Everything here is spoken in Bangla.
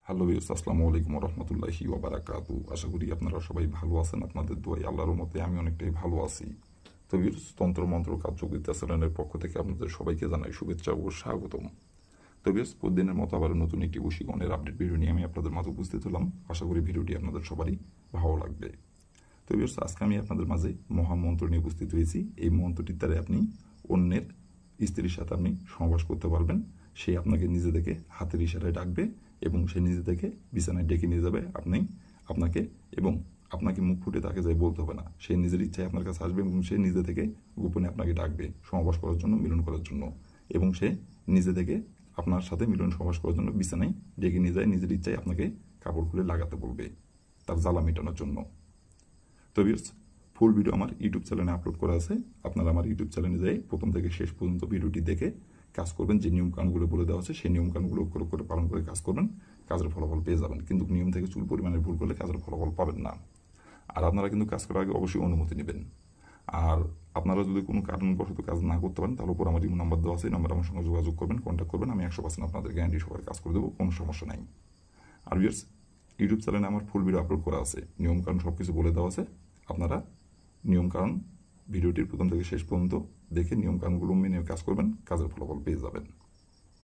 হ্যালো ভিউয়ার্স, আসসালামু আলাইকুম ওয়া রাহমাতুল্লাহি ওয়া বারাকাতু। আশা করি আপনারা সবাই ভালো আছেন। আপনাদের দোয়ায় আল্লাহর মতে আমি অনেকটাই ভালো আছি। তো ভিউয়ার্স, তন্ত্র মন্ত্র কার্যবিদ্যা চ্যানেলের পক্ষ থেকে আপনাদের সবাইকে জানাই শুভেচ্ছা ও স্বাগতম। তো ভিউয়ার্স, প্রতিদিনের মতো আবার নতুন একটি বশীকরণের আপডেট ভিডিও নিয়ে আমি আপনাদের মাঝে উপস্থিত হলাম। আশা করি ভিডিওটি আপনাদের সবারই ভালো লাগবে। তো ভিউয়ার্স, আজকে আমি আপনাদের মাঝে মহামন্ত্র নিয়ে উপস্থিত হয়েছি। এই মন্ত্রটির দ্বারা আপনি অন্যের স্ত্রীর সাথে আপনি সহবাস করতে পারবেন। সে আপনাকে নিজে থেকে হাতের ইশারায় ডাকবে এবং সে নিজে থেকে বিছানায় ডেকে নিয়ে যাবে আপনাকে এবং আপনাকে মুখ ফুটে তাকে যাই বলতে হবে না। সে নিজের ইচ্ছায় আপনার কাছে আসবে এবং সে নিজে থেকে গোপনে আপনাকে ডাকবে সহবাস করার জন্য, মিলন করার জন্য। এবং সে নিজে থেকে আপনার সাথে মিলন সহবাস করার জন্য বিছানায় ডেকে নিয়ে যায়, নিজের ইচ্ছায় আপনাকে কাপড় খুলে লাগাতে বলবে তার জ্বালা মেটানোর জন্য। তো ভিউয়ার্স, ফুল ভিডিও আমার ইউটিউব চ্যানেলে আপলোড করা আছে। আপনারা আমার ইউটিউব চ্যানেলে যাই প্রথম থেকে শেষ পর্যন্ত ভিডিওটি দেখে কাজ করবেন। যে নিয়মকানুনগুলো বলে দেওয়া আছে সেই নিয়মকানুনগুলো অক্ষর করে পালন করে কাজ করবেন, কাজের ফলাফল পেয়ে যাবেন। কিন্তু নিয়ম থেকে চুল পরিমাণে ভুল করলে কাজের ফলাফল পাবেন না। আর আপনারা কিন্তু কাজ করার আগে অবশ্যই অনুমতি নেবেন। আর আপনারা যদি কোনো কারণবশত কাজ না করতে পারেন তাহলে উপর আমার ইমো নাম্বার দেওয়া আছে, এই নাম্বারে আমার সঙ্গে যোগাযোগ করবেন, কন্ট্যাক্ট করবেন। আমি 100% আপনাদের গ্যারান্টি সবার কাজ করে দেবো, কোনো সমস্যা নাই। আর ভিউয়ার্স, ইউটিউব চ্যানেলে আমার ফুল ভিডিও আপলোড করা আছে, নিয়মকানুন সব কিছু বলে দেওয়া আছে। আপনারা নিয়মকানুন ভিডিওটির প্রথম থেকে শেষ পর্যন্ত দেখে নিয়মকানুনগুলো মেনে কাজ করবেন, কাজের ফলাফল পেয়ে যাবেন।